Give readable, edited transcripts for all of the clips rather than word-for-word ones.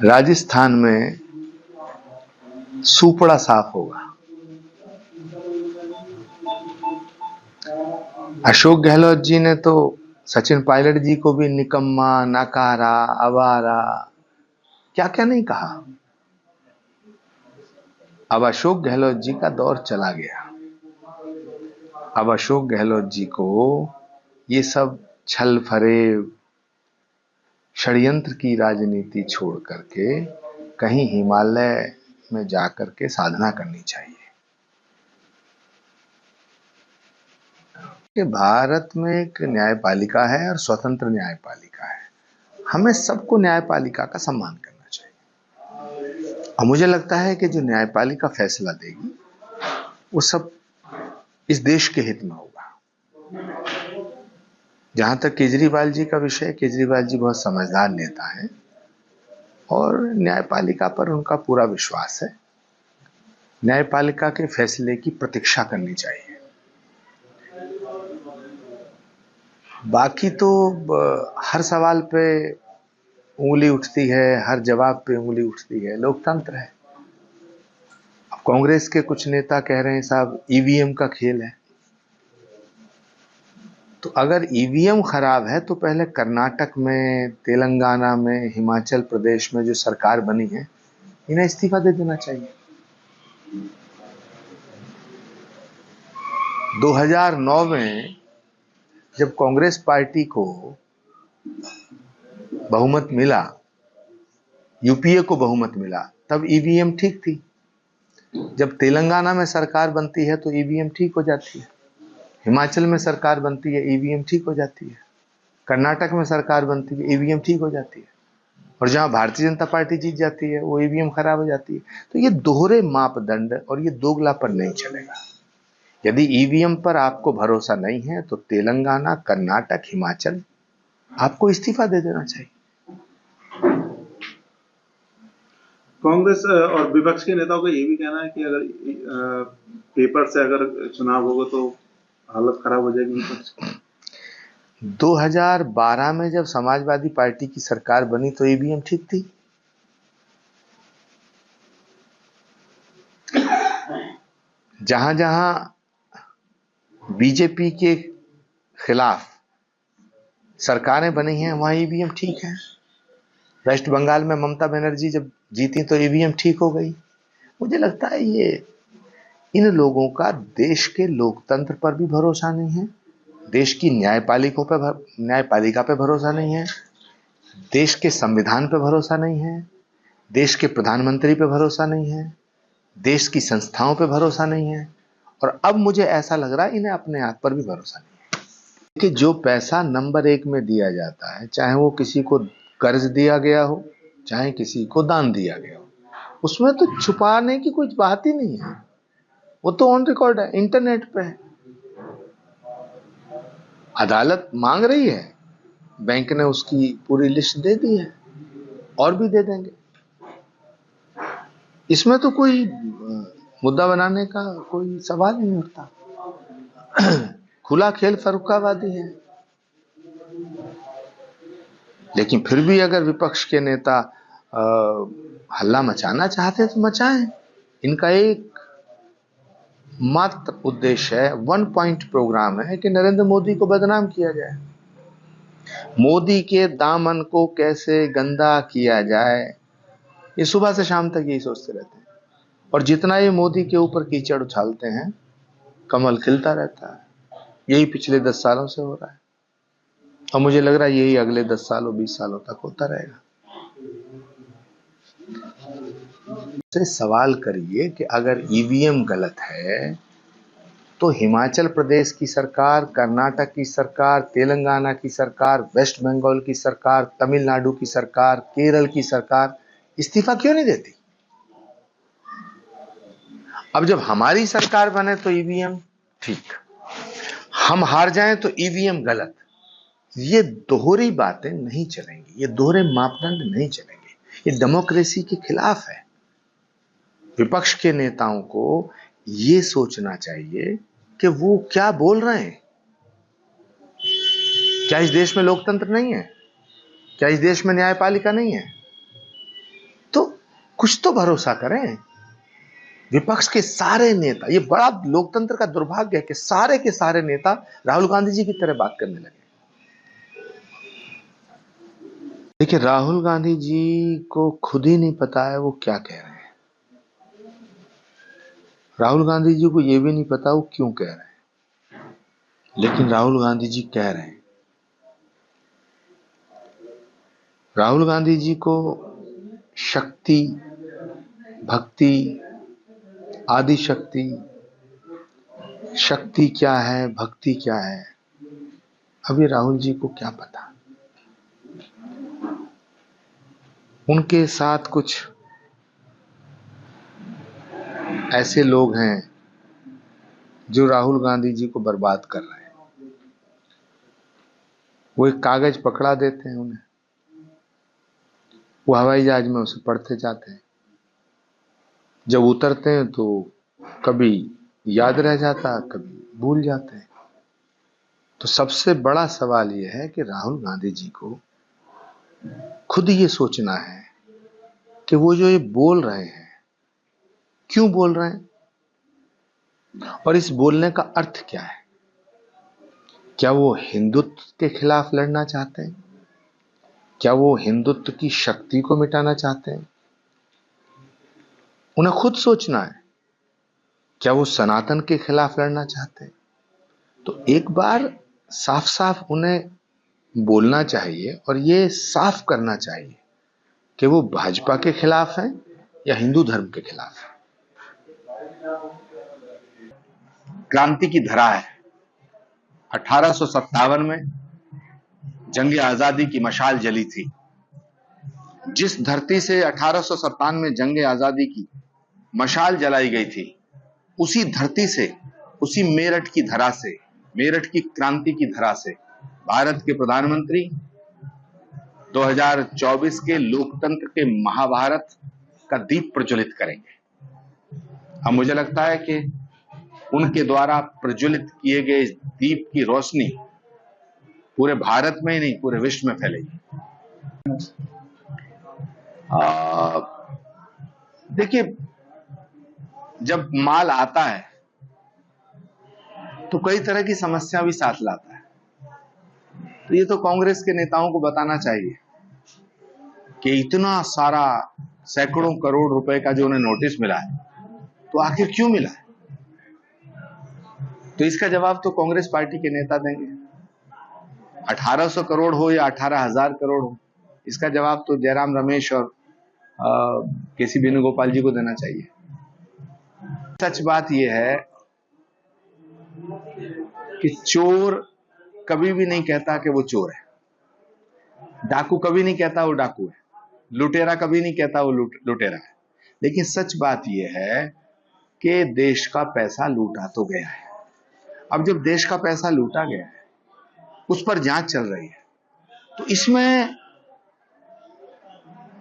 राजस्थान में सुपड़ा साफ होगा। अशोक गहलोत जी ने तो सचिन पायलट जी को भी निकम्मा, नाकारा, आवारा, क्या क्या नहीं कहा। अब अशोक गहलोत जी का दौर चला गया। अब अशोक गहलोत जी को ये सब छल फरेब, षड्यंत्र की राजनीति छोड़ करके कहीं हिमालय में जाकर के साधना करनी चाहिए। कि भारत में एक न्यायपालिका है और स्वतंत्र न्यायपालिका है। हमें सबको न्यायपालिका का सम्मान करना चाहिए। और मुझे लगता है कि जो न्यायपालिका फैसला देगी वो सब इस देश के हित में होगा। जहां तक केजरीवाल जी का विषय, केजरीवाल जी बहुत समझदार नेता हैं और न्यायपालिका पर उनका पूरा विश्वास है। न्यायपालिका के फैसले की प्रतीक्षा करनी चाहिए। बाकी तो हर सवाल पे उंगली उठती है, हर जवाब पे उंगली उठती है। लोकतंत्र है। अब कांग्रेस के कुछ नेता कह रहे हैं साहब ईवीएम का खेल है। तो अगर ईवीएम खराब है तो पहले कर्नाटक में, तेलंगाना में, हिमाचल प्रदेश में जो सरकार बनी है इन्हें इस्तीफा दे देना चाहिए। 2009 में जब कांग्रेस पार्टी को बहुमत मिला, यूपीए को बहुमत मिला, तब ईवीएम ठीक थी। जब तेलंगाना में सरकार बनती है तो ईवीएम ठीक हो जाती है, हिमाचल में सरकार बनती है ईवीएम ठीक हो जाती है, कर्नाटक में सरकार बनती है ईवीएम ठीक हो जाती है, और जहां भारतीय जनता पार्टी जीत जाती है वो ईवीएम खराब हो जाती है। तो ये दोहरे मापदंड और ये दोगलापन नहीं चलेगा। यदि ईवीएम पर आपको भरोसा नहीं है तो तेलंगाना, कर्नाटक, हिमाचल आपको इस्तीफा दे देना चाहिए। कांग्रेस और विपक्ष के नेताओं का ये भी कहना है कि अगर पेपर से अगर चुनाव होगा तो हालत खराब हो जाएगी विपक्ष की। 2012 में जब समाजवादी पार्टी की सरकार बनी तो ईवीएम ठीक थी। जहां जहां बीजेपी के खिलाफ सरकारें बनी हैं वहां ईवीएम ठीक है। वेस्ट बंगाल में ममता बनर्जी जब जीती तो ईवीएम ठीक हो गई। मुझे लगता है ये इन लोगों का देश के लोकतंत्र पर भी भरोसा नहीं है, देश की न्यायपालिका पे भरोसा नहीं है, देश के संविधान पे भरोसा नहीं है, देश के प्रधानमंत्री पे भरोसा नहीं है, देश की संस्थाओं पे भरोसा नहीं है, और अब मुझे ऐसा लग रहा है इन्हें अपने आप पर भी भरोसा नहीं है। कि जो पैसा नंबर 1 में दिया जाता है, चाहे वो किसी को कर्ज दिया गया हो, चाहे किसी को दान दिया गया हो, उसमें तो छुपाने की कोई बात ही नहीं है। वो तो ऑन रिकॉर्ड है, इंटरनेट पे है। अदालत मांग रही है, बैंक ने उसकी पूरी लिस्ट दे दी है और भी दे देंगे। इसमें तो कोई मुद्दा बनाने का कोई सवाल ही नहीं उठता। खुला खेल फर्रुखाबादी है। लेकिन फिर भी अगर विपक्ष के नेता हल्ला मचाना चाहते हैं तो मचाएं। इनका एक मात्र उद्देश्य है, 1 पॉइंट प्रोग्राम है कि नरेंद्र मोदी को बदनाम किया जाए, मोदी के दामन को कैसे गंदा किया जाए। ये सुबह से शाम तक यही सोचते रहते हैं, और जितना ये मोदी के ऊपर कीचड़ उछालते हैं कमल खिलता रहता है। यही पिछले 10 सालों से हो रहा है और मुझे लग रहा है यही अगले 10 सालों 20 सालों तक होता रहेगा। से सवाल करिए कि अगर ईवीएम गलत है तो हिमाचल प्रदेश की सरकार, कर्नाटक की सरकार, तेलंगाना की सरकार, वेस्ट बंगाल की सरकार, तमिलनाडु की सरकार, केरल की सरकार इस्तीफा क्यों नहीं देती? अब जब हमारी सरकार बने तो ईवीएम ठीक, हम हार जाएं तो ईवीएम गलत। ये दोहरी बातें नहीं चलेंगी, ये दोहरे मापदंड नहीं चलेंगे, ये डेमोक्रेसी के खिलाफ है। विपक्ष के नेताओं को ये सोचना चाहिए कि वो क्या बोल रहे हैं। क्या इस देश में लोकतंत्र नहीं है? क्या इस देश में न्यायपालिका नहीं है? तो कुछ तो भरोसा करें। विपक्ष के सारे नेता, ये बड़ा लोकतंत्र का दुर्भाग्य है कि सारे के सारे नेता राहुल गांधी जी की तरह बात करने लगे। देखिए, राहुल गांधी जी को खुद ही नहीं पता है वो क्या कह रहे हैं। राहुल गांधी जी को यह भी नहीं पता वो क्यों कह रहे हैं, लेकिन राहुल गांधी जी कह रहे हैं। राहुल गांधी जी को शक्ति, भक्ति, आदि शक्ति, शक्ति क्या है, भक्ति क्या है, अभी राहुल जी को क्या पता। उनके साथ कुछ ऐसे लोग हैं जो राहुल गांधी जी को बर्बाद कर रहे हैं। वो एक कागज पकड़ा देते हैं उन्हें, वो हवाई जहाज में उसे पढ़ते जाते हैं। जब उतरते हैं तो कभी याद रह जाता, कभी भूल जाते हैं। तो सबसे बड़ा सवाल यह है कि राहुल गांधी जी को खुद ये सोचना है कि वो जो ये बोल रहे हैं, क्यों बोल रहे हैं, और इस बोलने का अर्थ क्या है। क्या वो हिंदुत्व के खिलाफ लड़ना चाहते हैं? क्या वो हिंदुत्व की शक्ति को मिटाना चाहते हैं? उन्हें खुद सोचना है। क्या वो सनातन के खिलाफ लड़ना चाहते हैं? तो एक बार साफ साफ उन्हें बोलना चाहिए और ये साफ करना चाहिए कि वो भाजपा के खिलाफ हैं या हिंदू धर्म के खिलाफ हैं। क्रांति की धरा है। 1857 में जंग आजादी की मशाल जली थी। जिस धरती से 1857 में जंग आजादी की मशाल जलाई गई थी, उसी धरती से, उसी मेरठ की धरा से, मेरठ की क्रांति की धरा से भारत के प्रधानमंत्री 2024 के लोकतंत्र के महाभारत का दीप प्रज्वलित करेंगे। अब मुझे लगता है कि उनके द्वारा प्रज्वलित किए गए इस दीप की रोशनी पूरे भारत में ही नहीं, पूरे विश्व में फैलेगी। देखिए, जब माल आता है तो कई तरह की समस्या भी साथ लाता है। तो ये तो कांग्रेस के नेताओं को बताना चाहिए कि इतना सारा सैकड़ों करोड़ रुपए का जो उन्हें नोटिस मिला है, तो आखिर क्यों मिला है। तो इसका जवाब तो कांग्रेस पार्टी के नेता देंगे। 1800 करोड़ हो या 18,000 करोड़ हो, इसका जवाब तो जयराम रमेश और केसी वेणुगोपाल जी को देना चाहिए। सच बात यह है कि चोर कभी भी नहीं कहता कि वो चोर है, डाकू कभी नहीं कहता वो डाकू है, लुटेरा कभी नहीं कहता वो लुटेरा है। लेकिन सच बात यह है कि देश का पैसा लूटा तो गया है। अब जब देश का पैसा लूटा गया है, उस पर जांच चल रही है, तो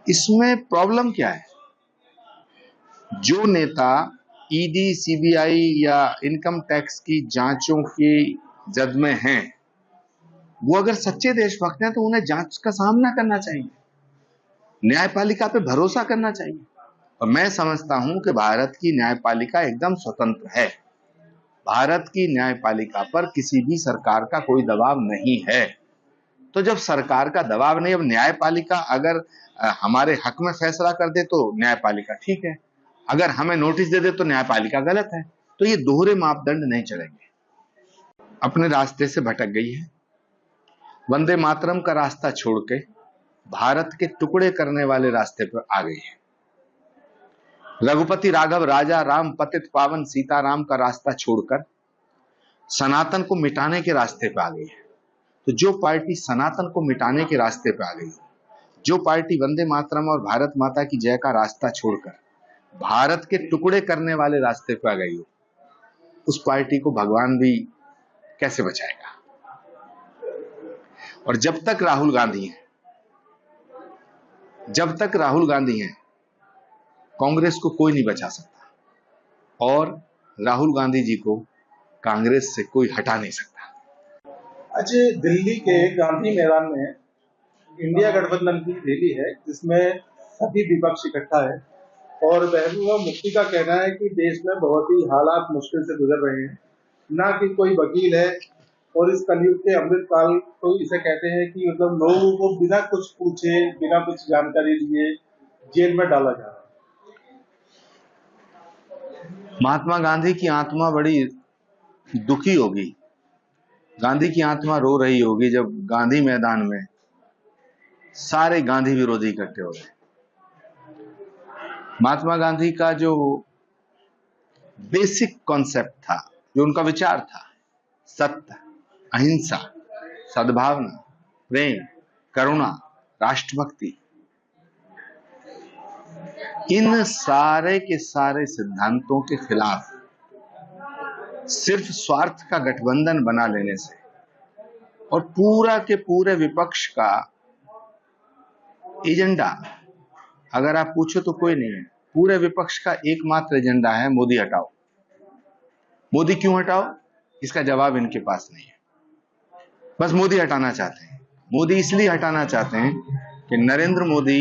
इसमें प्रॉब्लम क्या है। जो नेता ईडी, सीबीआई या इनकम टैक्स की जांचों की जद में हैं, वो अगर सच्चे देशभक्त हैं तो उन्हें जांच का सामना करना चाहिए, न्यायपालिका पे भरोसा करना चाहिए। और मैं समझता हूं कि भारत की न्यायपालिका एकदम स्वतंत्र है। भारत की न्यायपालिका पर किसी भी सरकार का कोई दबाव नहीं है। तो जब सरकार का दबाव नहीं, अब न्यायपालिका अगर हमारे हक में फैसला कर दे तो न्यायपालिका ठीक है, अगर हमें नोटिस दे दे तो न्यायपालिका गलत है। तो ये दोहरे मापदंड नहीं चलेंगे। अपने रास्ते से भटक गई है, वंदे मातरम का रास्ता छोड़ के भारत के टुकड़े करने वाले रास्ते पर आ गई है। रघुपति राघव राजा राम पतित पावन सीताराम का रास्ता छोड़कर सनातन को मिटाने के रास्ते पे आ गई है। तो जो पार्टी सनातन को मिटाने के रास्ते पे आ गई, जो पार्टी वंदे मातरम और भारत माता की जय का रास्ता छोड़कर भारत के टुकड़े करने वाले रास्ते पे आ गई हो, उस पार्टी को भगवान भी कैसे बचाएगा। और जब तक राहुल गांधी हैं, कांग्रेस को कोई नहीं बचा सकता और राहुल गांधी जी को कांग्रेस से कोई हटा नहीं सकता। अच्छा, दिल्ली के गांधी मैदान में इंडिया गठबंधन की रैली है जिसमें सभी विपक्ष इकट्ठा है और महबूबा मुफ्ती का कहना है कि देश में बहुत ही हालात मुश्किल से गुजर रहे हैं, ना कि कोई वकील है और इस कलयुग के अमृतकाल को इसे कहते हैं कि मतलब लोगों को बिना कुछ पूछे, बिना कुछ जानकारी लिए जेल में डाला जा रहा है। महात्मा गांधी की आत्मा बड़ी दुखी होगी, गांधी की आत्मा रो रही होगी जब गांधी मैदान में सारे गांधी विरोधी इकट्ठे हो गए। महात्मा गांधी का जो बेसिक कॉन्सेप्ट था, जो उनका विचार था, सत्य, अहिंसा, सद्भावना, प्रेम, करुणा, राष्ट्रभक्ति, इन सारे के सारे सिद्धांतों के खिलाफ सिर्फ स्वार्थ का गठबंधन बना लेने से और पूरा के पूरे विपक्ष का एजेंडा, अगर आप पूछो तो कोई नहीं है, पूरे विपक्ष का एकमात्र एजेंडा है मोदी हटाओ। मोदी क्यों हटाओ, इसका जवाब इनके पास नहीं है। बस मोदी हटाना चाहते हैं। मोदी इसलिए हटाना चाहते हैं कि नरेंद्र मोदी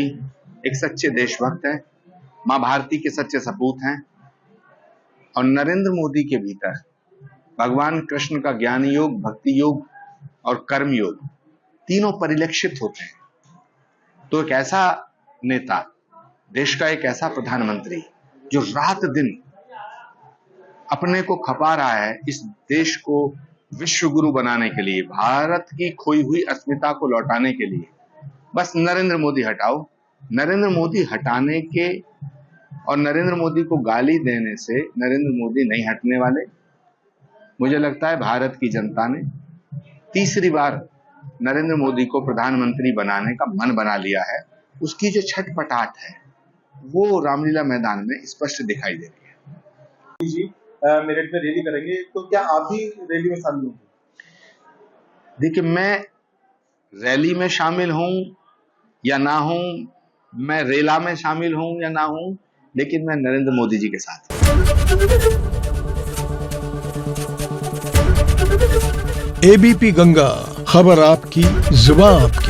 एक सच्चे देशभक्त हैं, मां भारती के सच्चे सपूत हैं और नरेंद्र मोदी के भीतर भगवान कृष्ण का ज्ञान योग, भक्ति योग और कर्म योग तीनों परिलक्षित होते हैं। तो एक ऐसा नेता, देश का एक ऐसा प्रधानमंत्री जो रात दिन अपने को खपा रहा है इस देश को विश्व गुरु बनाने के लिए, भारत की खोई हुई अस्मिता को लौटाने के लिए, बस नरेंद्र मोदी हटाओ। नरेंद्र मोदी हटाने के और नरेंद्र मोदी को गाली देने से नरेंद्र मोदी नहीं हटने वाले। मुझे लगता है भारत की जनता ने तीसरी बार नरेंद्र मोदी को प्रधानमंत्री बनाने का मन बना लिया है। उसकी जो छटपटाहट है वो रामलीला मैदान में स्पष्ट दिखाई दे रही है। जी मेरठ में रैली करेंगे, तो क्या आप भी रैली में शामिल होंगे? देखिए, मैं रैली में शामिल हूं या ना हूं, मैं रेला में शामिल हूं या ना हूं, लेकिन मैं नरेंद्र मोदी जी के साथ एबीपी गंगा, खबर आपकी, जुबान आपकी।